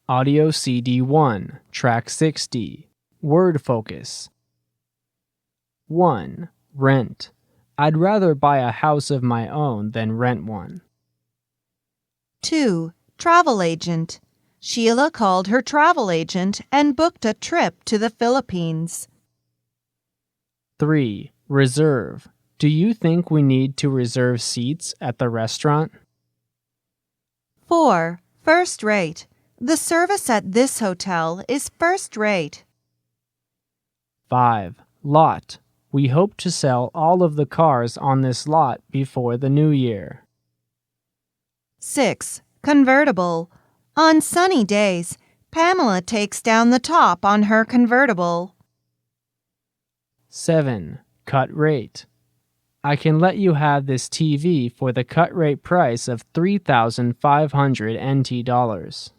Audio CD 1, track 60. Word focus. 1. Rent. I'd rather buy a house of my own than rent one. 2. Travel agent. Sheila called her travel agent and booked a trip to the Philippines. 3. Reserve. Do you think we need to reserve seats at the restaurant? 4. First rate. The service at this hotel is first rate. 5. Lot. We hope to sell all of the cars on this lot before the new year. 6. Convertible. On sunny days, Pamela takes down the top on her convertible. 7. Cut rate. I can let you have this TV for the cut rate price of 3,500 NT dollars.